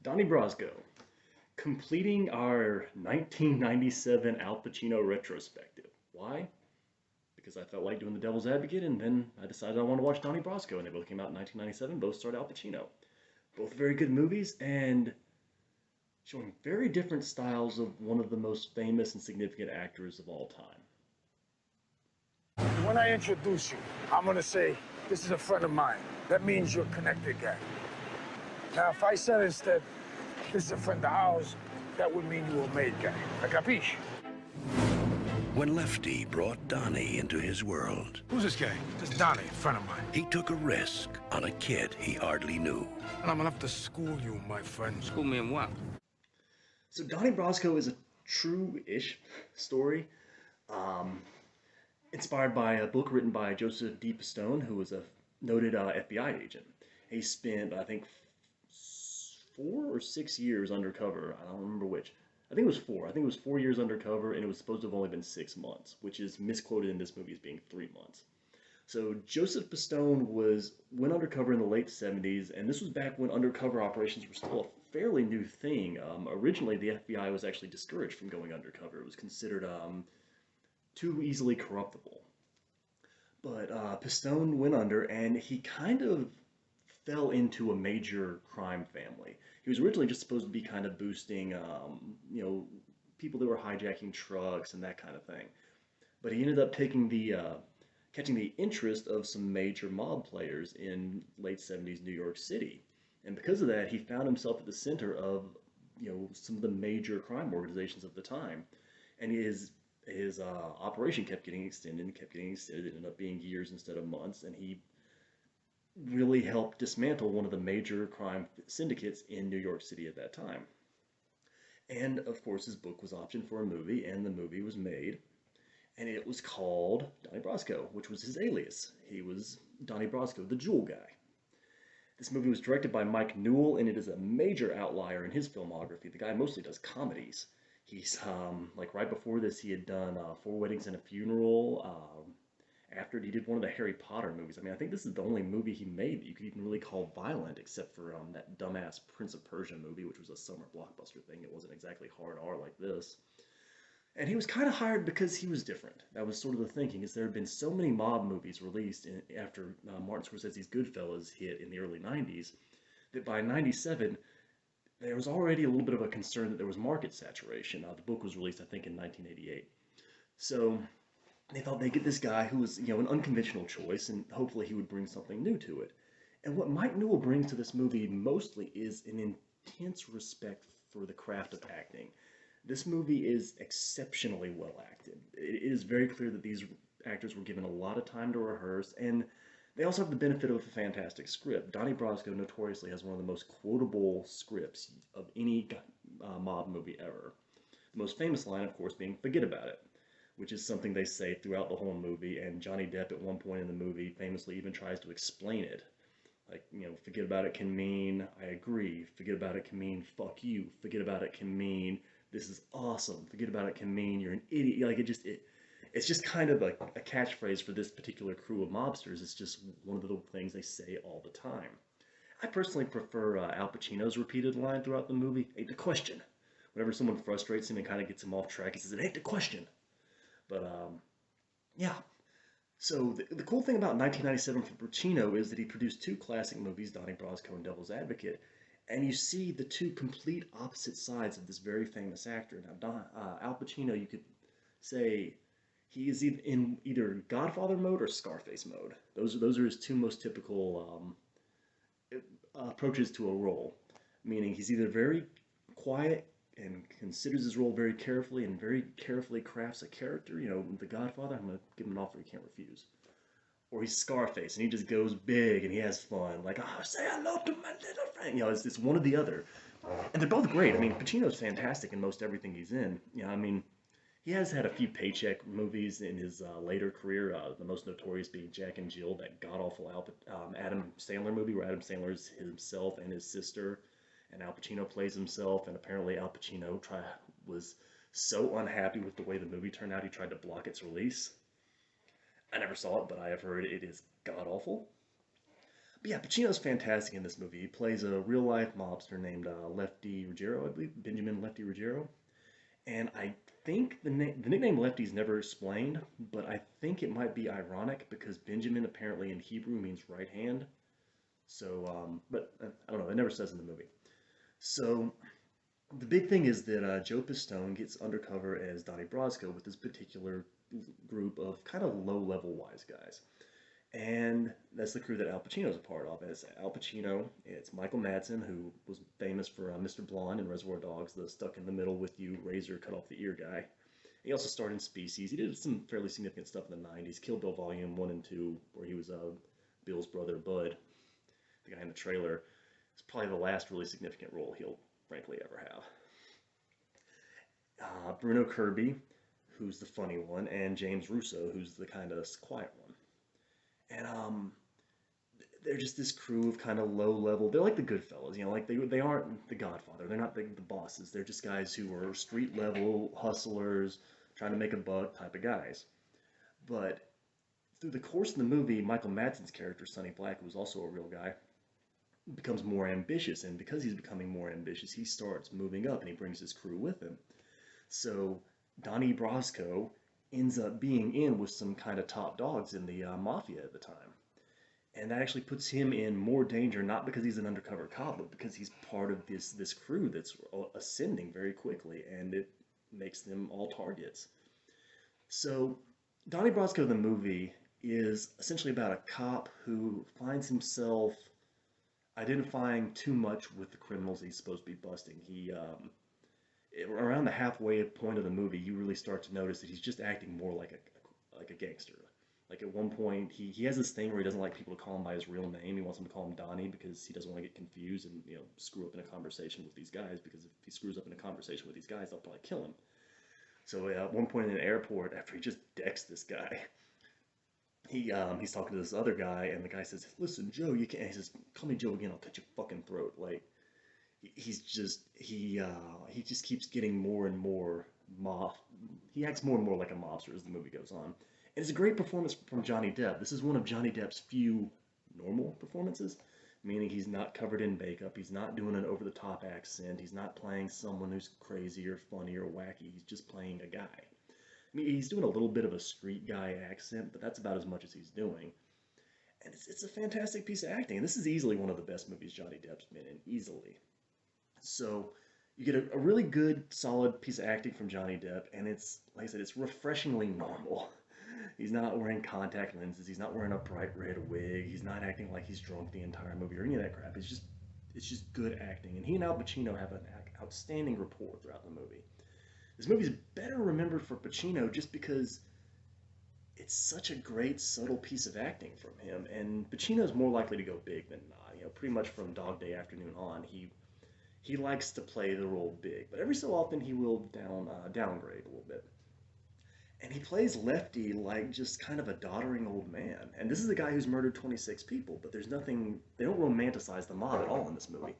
Donnie Brasco, completing our 1997 Al Pacino retrospective. Why? Because I felt like doing the devil's advocate, and then I decided I want to watch Donnie Brasco, and they both came out in 1997, both starred Al Pacino. Both very good movies, and showing very different styles of one of the most famous and significant actors of all time. When I introduce you, I'm gonna say, this is a friend of mine. That means you're a connected guy. Now, if I said instead, this is a friend of ours, that would mean you were a made guy. A capiche? When Lefty brought Donnie into his world, Who's this guy? This is Donnie, a friend of mine. he took a risk on a kid he hardly knew. And I'm gonna have to school you, my friend. School me in what? So Donnie Brasco is a true-ish story, um, inspired by a book written by Joseph D. Pistone, who was a noted FBI agent. He spent, I think, 4 or 6 years undercover. I don't remember which. I think it was 4. I think it was 4 years undercover, and it was supposed to have only been 6 months, which is misquoted in this movie as being 3 months. So Joseph Pistone went undercover in the late 70s, and this was back when undercover operations were still a fairly new thing. Originally, the FBI was actually discouraged from going undercover. It was considered too easily corruptible. But Pistone went under, and he kind of fell into a major crime family. He was originally just supposed to be kind of boosting, people that were hijacking trucks and that kind of thing. But he ended up catching the interest of some major mob players in late 70s New York City. And because of that, he found himself at the center of, some of the major crime organizations of the time. And his operation kept getting extended and kept getting extended. It ended up being years instead of months, and he really helped dismantle one of the major crime syndicates in New York City at that time. And of course, his book was optioned for a movie, and the movie was made. And it was called Donnie Brasco, which was his alias. He was Donnie Brasco, the Jewel Guy. This movie was directed by Mike Newell, and it is a major outlier in his filmography. The guy mostly does comedies. He's, like right before this, he had done Four Weddings and a Funeral. After it, he did one of the Harry Potter movies. I mean, I think this is the only movie he made that you could even really call violent, except for that dumbass Prince of Persia movie, which was a summer blockbuster thing. It wasn't exactly hard R like this. And he was kind of hired because he was different. That was sort of the thinking, is there had been so many mob movies released after Martin Scorsese's Goodfellas hit in the early 90s, that by 97, there was already a little bit of a concern that there was market saturation. The book was released, I think, in 1988. So they thought they'd get this guy who was, an unconventional choice, and hopefully he would bring something new to it. And what Mike Newell brings to this movie mostly is an intense respect for the craft of acting. This movie is exceptionally well acted. It is very clear that these actors were given a lot of time to rehearse, and they also have the benefit of a fantastic script. Donnie Brasco notoriously has one of the most quotable scripts of any mob movie ever. The most famous line, of course, being "Forget about it," which is something they say throughout the whole movie, and Johnny Depp at one point in the movie famously even tries to explain it. Like, forget about it can mean I agree. Forget about it can mean fuck you. Forget about it can mean this is awesome. Forget about it can mean you're an idiot. Like, it's just kind of a catchphrase for this particular crew of mobsters. It's just one of the little things they say all the time. I personally prefer Al Pacino's repeated line throughout the movie, "Ain't the question." Whenever someone frustrates him and kind of gets him off track, he says, "It ain't the question." But, yeah. So the cool thing about 1997 for Pacino is that he produced two classic movies, Donnie Brasco and Devil's Advocate, and you see the two complete opposite sides of this very famous actor. Now, Al Pacino, you could say he is in either Godfather mode or Scarface mode. Those are his two most typical approaches to a role, meaning he's either very quiet and considers his role very carefully and very carefully crafts a character. The Godfather, I'm going to give him an offer he can't refuse. Or he's Scarface, and he just goes big, and he has fun. Like, say hello to my little friend. It's one or the other. And they're both great. I mean, Pacino's fantastic in most everything he's in. He has had a few paycheck movies in his later career, the most notorious being Jack and Jill, that god-awful Adam Sandler movie, where Adam Sandler is himself and his sister, and Al Pacino plays himself, and apparently Al Pacino was so unhappy with the way the movie turned out, he tried to block its release. I never saw it, but I have heard it is god-awful. But yeah, Pacino's fantastic in this movie. He plays a real life mobster named Lefty Ruggiero, I believe, Benjamin Lefty Ruggiero. And I think the nickname Lefty is never explained, but I think it might be ironic because Benjamin apparently in Hebrew means right hand. So, but I don't know. It never says in the movie. So the big thing is that Joe Pistone gets undercover as Donnie Brasco with this particular group of kind of low-level wise guys. And that's the crew that Al Pacino's a part of. It's Al Pacino, it's Michael Madsen, who was famous for Mr. Blonde in Reservoir Dogs, the stuck in the middle with you, razor cut off the ear guy. He also starred in Species. He did some fairly significant stuff in the 90s. Kill Bill Volume 1 and 2, where he was Bill's brother, Bud, the guy in the trailer. It's probably the last really significant role he'll frankly ever have. Bruno Kirby, who's the funny one, and James Russo, who's the kind of quiet one. And they're just this crew of kind of low level. They're like the Goodfellas, you know, like they aren't the Godfather. They're not the bosses. They're just guys who are street level hustlers, trying to make a buck type of guys. But through the course of the movie, Michael Madsen's character, Sonny Black, who's also a real guy, becomes more ambitious, and because he's becoming more ambitious, he starts moving up, and he brings his crew with him. So Donnie Brasco ends up being in with some kind of top dogs in the mafia at the time. And that actually puts him in more danger, not because he's an undercover cop, but because he's part of this crew that's ascending very quickly, and it makes them all targets. So Donnie Brasco, the movie, is essentially about a cop who finds himself identifying too much with the criminals he's supposed to be busting. Around the halfway point of the movie, you really start to notice that he's just acting more like a gangster. Like at one point, he has this thing where he doesn't like people to call him by his real name. He wants them to call him Donnie because he doesn't want to get confused and screw up in a conversation with these guys. Because if he screws up in a conversation with these guys, they'll probably kill him. So at one point in an airport, after he just decks this guy, he's talking to this other guy, and the guy says, "Listen, Joe, you can't." He says, "Call me Joe again, I'll cut your fucking throat." Like he just keeps getting more and more mob. He acts more and more like a mobster as the movie goes on. And it's a great performance from Johnny Depp. This is one of Johnny Depp's few normal performances, meaning he's not covered in makeup, he's not doing an over-the-top accent, he's not playing someone who's crazy or funny or wacky, he's just playing a guy. I mean, he's doing a little bit of a street guy accent, but that's about as much as he's doing. And it's a fantastic piece of acting, and this is easily one of the best movies Johnny Depp's been in, easily. So you get a really good, solid piece of acting from Johnny Depp, and it's, like I said, it's refreshingly normal. He's not wearing contact lenses. He's not wearing a bright red wig. He's not acting like he's drunk the entire movie or any of that crap. It's just good acting. And he and Al Pacino have an outstanding rapport throughout the movie. This movie's better remembered for Pacino just because it's such a great, subtle piece of acting from him. And Pacino's more likely to go big than not. Pretty much from Dog Day Afternoon on, he likes to play the role big. But every so often he will downgrade a little bit. And he plays Lefty like just kind of a doddering old man. And this is a guy who's murdered 26 people, but there's nothing, they don't romanticize the mob at all in this movie.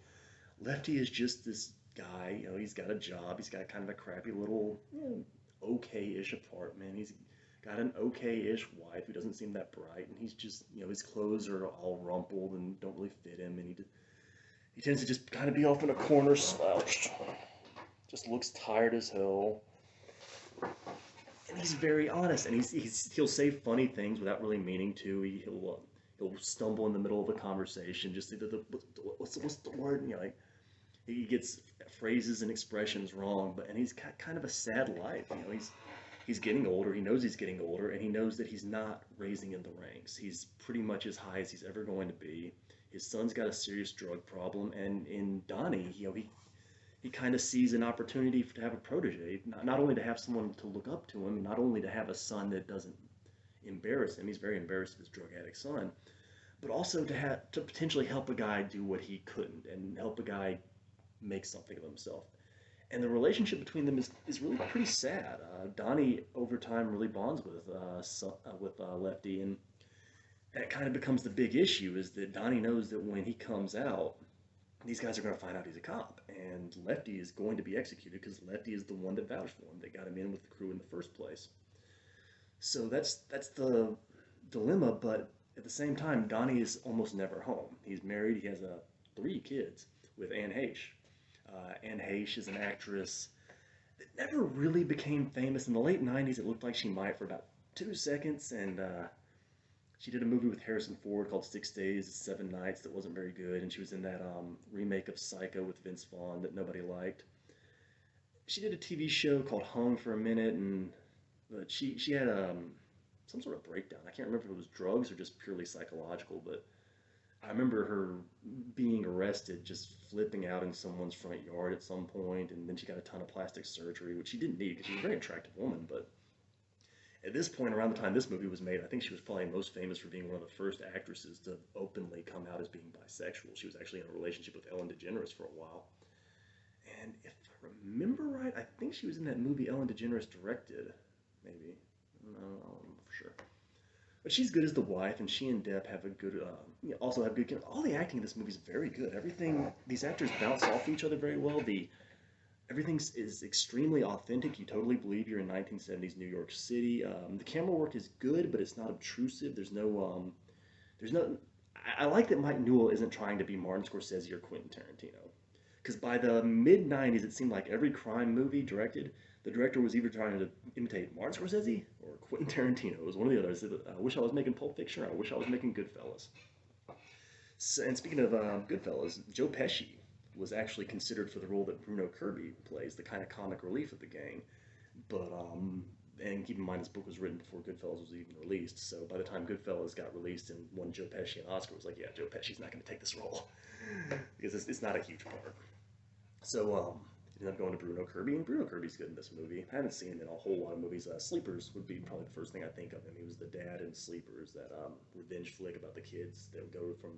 Lefty is just this guy, he's got a job, he's got kind of a crappy little, okay-ish apartment, he's got an okay-ish wife who doesn't seem that bright, and he's just, his clothes are all rumpled and don't really fit him, and he tends to just kind of be off in a corner slouched. Just looks tired as hell. And he's very honest, and he'll say funny things without really meaning to. He'll stumble in the middle of a conversation, just say what's the word? Like he gets phrases and expressions wrong, and he's got kind of a sad life. He's getting older. He knows he's getting older, and he knows that he's not raising in the ranks. He's pretty much as high as he's ever going to be. His son's got a serious drug problem, and in Donnie, he kind of sees an opportunity to have a protege, not only to have someone to look up to him, not only to have a son that doesn't embarrass him, he's very embarrassed of his drug addict son, but also to potentially help a guy do what he couldn't and help a guy make something of himself. And the relationship between them is really pretty sad. Donnie, over time, really bonds with Lefty, and that kind of becomes the big issue, is that Donnie knows that when he comes out, these guys are going to find out he's a cop, and Lefty is going to be executed because Lefty is the one that vouched for him, that got him in with the crew in the first place. So that's the dilemma, but At the same time, Donnie is almost never home. He's married. He has 3 kids with Anne Heche. Anne Heche is an actress that never really became famous. In the late 90s, it looked like she might for about 2 seconds, and she did a movie with Harrison Ford called 6 Days, 7 Nights that wasn't very good, and she was in that remake of Psycho with Vince Vaughn that nobody liked. She did a TV show called Hung for a minute, and but she had some sort of breakdown. I can't remember if it was drugs or just purely psychological, but I remember her being arrested, just flipping out in someone's front yard at some point, and then she got a ton of plastic surgery, which she didn't need because she was a very attractive woman. But at this point, around the time this movie was made, I think she was probably most famous for being one of the first actresses to openly come out as being bisexual. She was actually in a relationship with Ellen DeGeneres for a while. And if I remember right, I think she was in that movie Ellen DeGeneres directed. Maybe. I don't know for sure. But she's good as the wife, and she and Depp have a good, also have good. All the acting in this movie is very good. Everything these actors bounce off each other very well. Everything is extremely authentic. You totally believe you're in 1970s New York City. The camera work is good, but it's not obtrusive. There's no. I like that Mike Newell isn't trying to be Martin Scorsese or Quentin Tarantino, because by the mid 90s, it seemed like every crime movie directed, the director was either trying to imitate Martin Scorsese or Quentin Tarantino. It was one of the others. I wish I was making Pulp Fiction, or I wish I was making Goodfellas. So, and speaking of Goodfellas, Joe Pesci was actually considered for the role that Bruno Kirby plays, the kind of comic relief of the gang. But and keep in mind, this book was written before Goodfellas was even released. So by the time Goodfellas got released and won Joe Pesci an Oscar, it was like, yeah, Joe Pesci's not going to take this role because it's not a huge part. So he ended up going to Bruno Kirby, and Bruno Kirby's good in this movie. I haven't seen him in a whole lot of movies. Sleepers would be probably the first thing I think of him. He was the dad in Sleepers, that revenge flick about the kids that would go from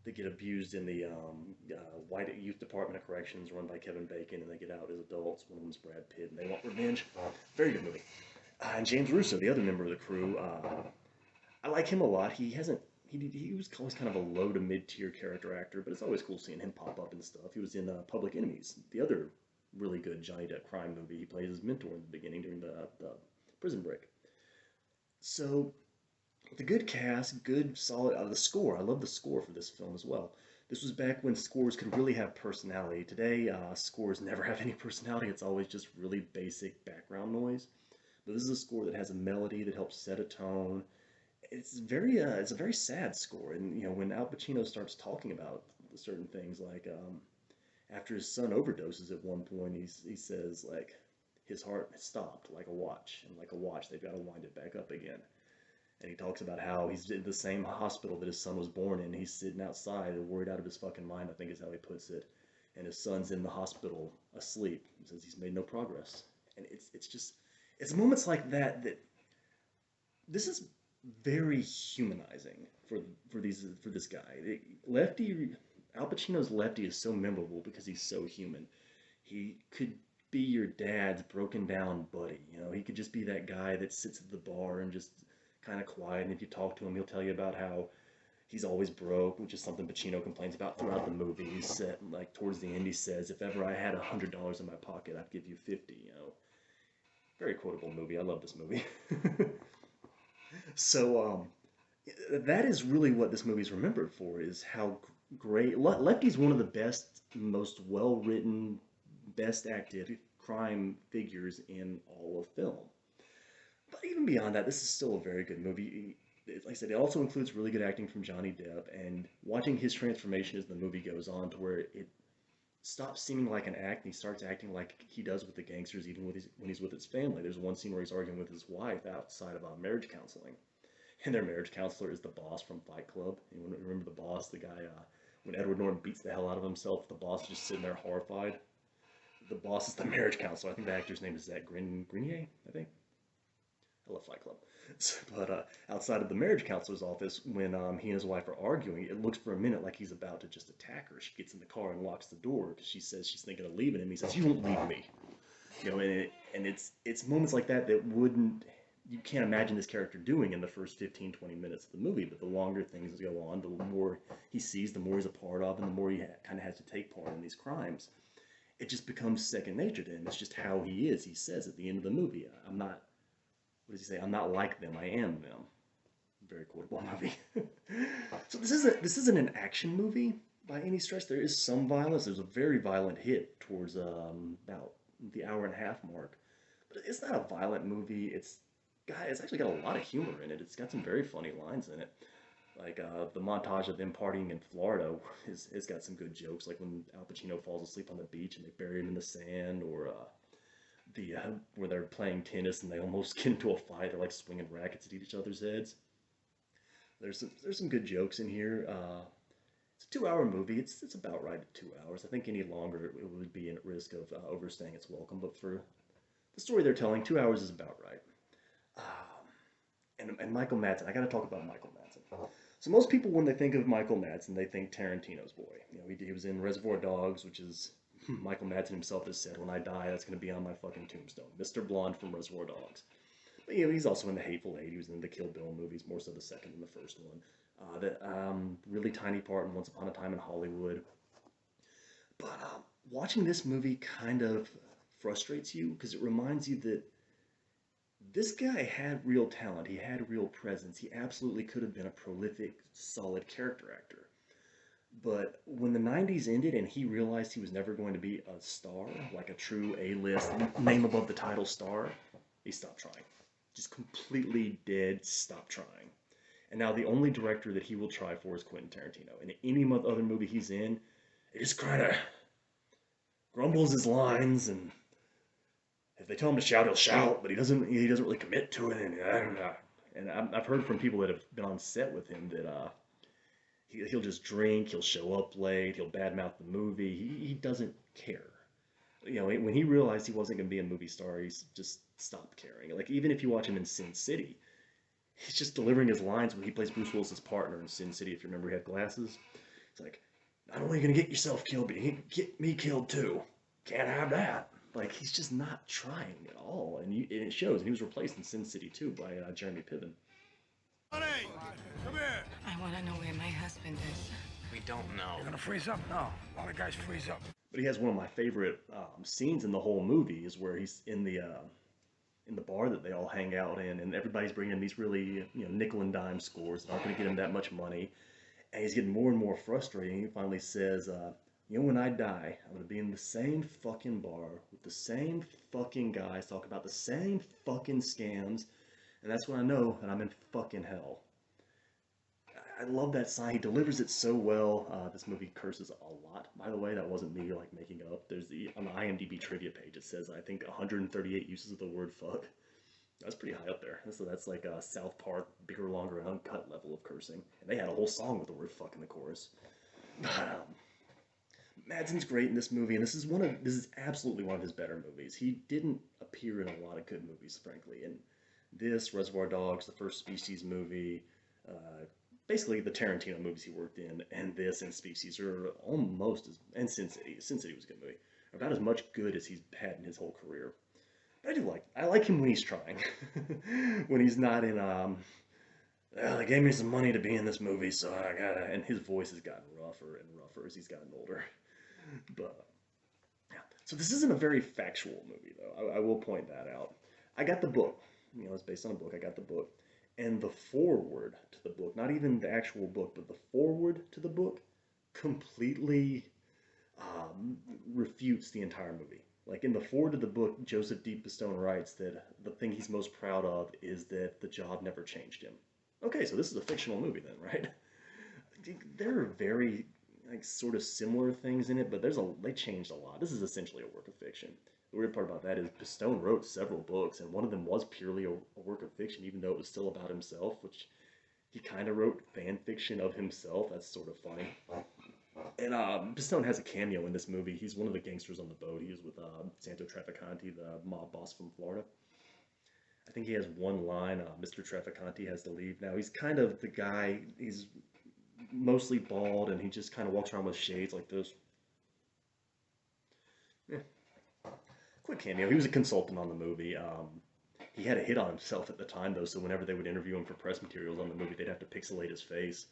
they get abused in the White Youth Department of Corrections run by Kevin Bacon, and they get out as adults. One of them's Brad Pitt, and they want revenge. Very good movie. And James Russo, the other member of the crew, I like him a lot. He was always kind of a low to mid tier character actor, but it's always cool seeing him pop up and stuff. He was in Public Enemies, the other really good Johnny Depp crime movie. He plays his mentor in the beginning during the prison break. So the good cast, good solid. The score, I love the score for this film as well. This was back when scores could really have personality. Today, scores never have any personality. It's always just really basic background noise. But this is a score that has a melody that helps set a tone. It's a very sad score, and when Al Pacino starts talking about certain things, like after his son overdoses at one point, he says like his heart stopped like a watch, and like a watch they've got to wind it back up again. And he talks about how he's in the same hospital that his son was born in. He's sitting outside, worried out of his fucking mind, I think is how he puts it. And his son's in the hospital asleep. He says he's made no progress. And it's moments like that this is very humanizing for this guy. Lefty Al Pacino's Lefty is so memorable because he's so human. He could be your dad's broken down buddy. He could just be that guy that sits at the bar and just kind of quiet, and if you talk to him, he'll tell you about how he's always broke, which is something Pacino complains about throughout the movie. He said, like towards the end, he says, "If ever I had $100 in my pocket, I'd give you 50." Very quotable movie. I love this movie. So that is really what this movie is remembered for, is how great Lefty's one of the best, most well-written, best acted crime figures in all of film. But even beyond that, this is still a very good movie. Like I said, it also includes really good acting from Johnny Depp, and watching his transformation as the movie goes on, to where it stops seeming like an act and he starts acting like he does with the gangsters, even when he's with his family. There's one scene where he's arguing with his wife outside of marriage counseling, and their marriage counselor is the boss from Fight Club. You remember the boss, the guy, when Edward Norton beats the hell out of himself, the boss is just sitting there horrified. The boss is the marriage counselor. I think the actor's name is Zach Grenier, I think. I love Fight Club. But outside of the marriage counselor's office, when he and his wife are arguing, it looks for a minute like he's about to just attack her. She gets in the car and locks the door because she says she's thinking of leaving him. He says, "You won't leave me." And it's moments like that you can't imagine this character doing in the first 15, 20 minutes of the movie. But the longer things go on, the more he sees, the more he's a part of, and the more he kind of has to take part in these crimes. It just becomes second nature to him. It's just how he is. He says at the end of the movie, "I'm not." What does he say? "I'm not like them. I am them." Very quotable movie. So this isn't an action movie by any stretch. There is some violence. There's a very violent hit towards about the hour and a half mark, but it's not a violent movie. It's actually got a lot of humor in it. It's got some very funny lines in it. Like the montage of them partying in Florida has got some good jokes, like when Al Pacino falls asleep on the beach and they bury him in the sand, or the where they're playing tennis and they almost get into a fight. They're like swinging rackets at each other's heads. There's some good jokes in here. It's a 2 hour movie. It's about right at 2 hours. I think any longer it would be at risk of overstaying its welcome. But for the story they're telling, 2 hours is about right. And Michael Madsen. I got to talk about Michael Madsen. So most people, when they think of Michael Madsen, they think Tarantino's boy. He was in Reservoir Dogs, which is Michael Madsen himself has said, when I die, that's going to be on my fucking tombstone. Mr. Blonde from Reservoir Dogs. But he's also in the Hateful Eight. He was in the Kill Bill movies, more so the second than the first one. That really tiny part in Once Upon a Time in Hollywood. But watching this movie kind of frustrates you because it reminds you that this guy had real talent. He had real presence. He absolutely could have been a prolific, solid character actor. But when the 90s ended and he realized he was never going to be a star, like a true A-list, name above the title star, he stopped trying. Just completely dead, stopped trying. And now the only director that he will try for is Quentin Tarantino. And any other movie he's in, he just kind of grumbles his lines, and if they tell him to shout, he'll shout, but he doesn't really commit to it. And I don't know. And I've heard from people that have been on set with him that he'll just drink, he'll show up late, he'll badmouth the movie. He doesn't care. When he realized he wasn't going to be a movie star, he's just stopped caring. Like, even if you watch him in Sin City, he's just delivering his lines when he plays Bruce Willis's partner in Sin City. If you remember, he had glasses. It's like, not only are you going to get yourself killed, but you can get me killed too. Can't have that. Like, he's just not trying at all. And it shows. And he was replaced in Sin City too by Jeremy Piven. Honey, come here. I want to know where my husband is. We don't know. You're gonna freeze up? No. A lot of guys freeze up. But he has one of my favorite scenes in the whole movie is where he's in the bar that they all hang out in, and everybody's bringing these really nickel and dime scores that aren't going to get him that much money, and he's getting more and more frustrated. He finally says, when I die, I'm going to be in the same fucking bar with the same fucking guys talking about the same fucking scams, and that's when I know that I'm in fucking hell. I love that sign. He delivers it so well. This movie curses a lot, by the way. That wasn't me making it up. There's on the IMDb trivia page, it says I think 138 uses of the word fuck. That's pretty high up there. So that's like a South Park, bigger, longer, and uncut level of cursing. And they had a whole song with the word fuck in the chorus. Madsen's great in this movie, and this is absolutely one of his better movies. He didn't appear in a lot of good movies, frankly. And this, Reservoir Dogs, the first Species movie, basically the Tarantino movies he worked in, and this and Species are almost as, and Sin City. Sin City was a good movie. About as much good as he's had in his whole career. But I like him when he's trying. When he's not in, well, they gave me some money to be in this movie, so I gotta, and his voice has gotten rougher and rougher as he's gotten older. But, yeah. So this isn't a very factual movie, though. I will point that out. I got the book. It's based on a book. I got the book. And the foreword to the book, not even the actual book, but the foreword to the book, completely refutes the entire movie. Like, in the foreword to the book, Joseph D. Pistone writes that the thing he's most proud of is that the job never changed him. Okay, so this is a fictional movie then, right? There are very, sort of similar things in it, but they changed a lot. This is essentially a work of fiction. The weird part about that is Pistone wrote several books, and one of them was purely a work of fiction, even though it was still about himself, which he kind of wrote fan fiction of himself. That's sort of funny. And Pistone has a cameo in this movie. He's one of the gangsters on the boat. He is with Santo Trafficante, the mob boss from Florida. I think he has one line, Mr. Trafficante has to leave. Now, he's kind of the guy, he's mostly bald, and he just kind of walks around with shades like this. Yeah. Quick cameo. He was a consultant on the movie. He had a hit on himself at the time, though, so whenever they would interview him for press materials on the movie, they'd have to pixelate his face.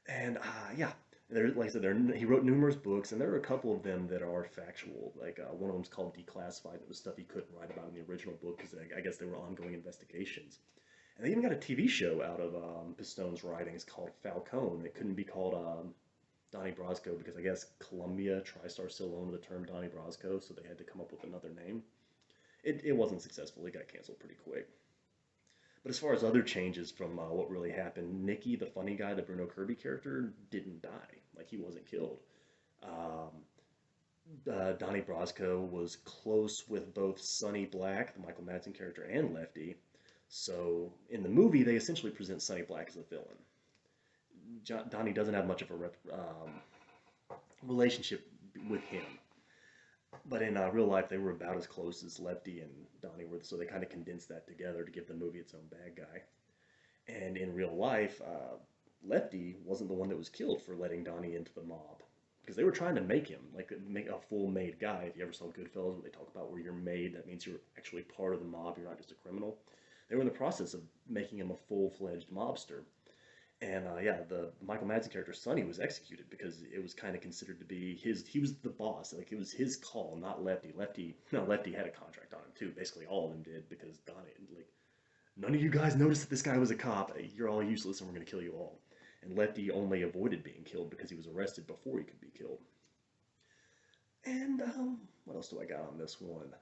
And, yeah, like I said, he wrote numerous books, and there are a couple of them that are factual. Like, one of them's called Declassified. It was stuff he couldn't write about in the original book, because I guess they were ongoing investigations. And they even got a TV show out of Pistone's writings called Falcone. It couldn't be called Donnie Brasco because I guess Columbia TriStar still owned the term Donnie Brasco, so they had to come up with another name. It wasn't successful. It got canceled pretty quick. But as far as other changes from what really happened, Nicky, the funny guy, the Bruno Kirby character, didn't die. Like, he wasn't killed. Um, Donnie Brasco was close with both Sonny Black, the Michael Madsen character, and Lefty. So in the movie, they essentially present Sonny Black as a villain. Donnie doesn't have much of a relationship with him. But in real life, they were about as close as Lefty and Donnie were, so they kind of condensed that together to give the movie its own bad guy. And in real life, Lefty wasn't the one that was killed for letting Donnie into the mob. Because they were trying to make him, like, make a full made guy. If you ever saw Goodfellas, where they talk about where you're made, that means you're actually part of the mob, you're not just a criminal. They were in the process of making him a full-fledged mobster. And yeah, the Michael Madsen character, Sonny, was executed because it was kind of considered to be he was the boss. Like, it was his call, not Lefty. Lefty had a contract on him too. Basically, all of them did because Donnie, like, none of you guys noticed that this guy was a cop. You're all useless and we're going to kill you all. And Lefty only avoided being killed because he was arrested before he could be killed. And what else do I got on this one?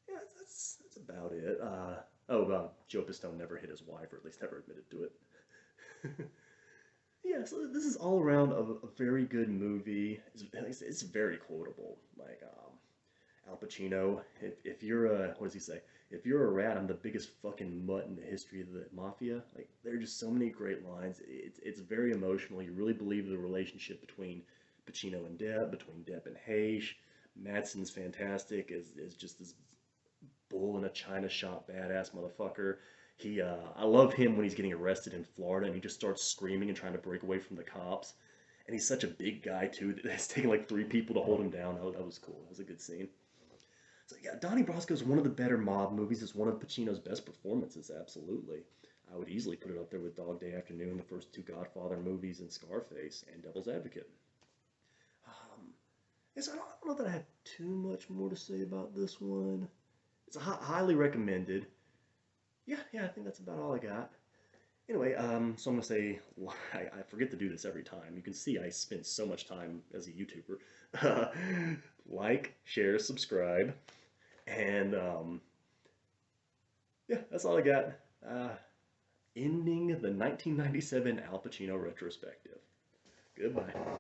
Yeah, that's about it. Joe Pistone never hit his wife, or at least never admitted to it. Yeah, so this is all around a very good movie. It's very quotable. Like Al Pacino, if you're a, what does he say? If you're a rat, I'm the biggest fucking mutt in the history of the mafia. Like, there are just so many great lines. It's very emotional. You really believe the relationship between Pacino and Depp, between Depp and Heche. Madsen's fantastic as just this bull in a china shop badass motherfucker. I love him when he's getting arrested in Florida and he just starts screaming and trying to break away from the cops. And he's such a big guy too that it's taking like 3 people to hold him down. That was cool. That was a good scene. So yeah, Donnie Brasco is one of the better mob movies. It's one of Pacino's best performances, absolutely. I would easily put it up there with Dog Day Afternoon, the first 2 Godfather movies, and Scarface, and Devil's Advocate. Yes, I don't know that I have too much more to say about this one. It's highly recommended. Yeah, I think that's about all I got. Anyway, so I'm gonna say, I forget to do this every time. You can see I spend so much time as a YouTuber. Like, share, subscribe, and yeah, that's all I got. Ending the 1997 Al Pacino retrospective. Goodbye.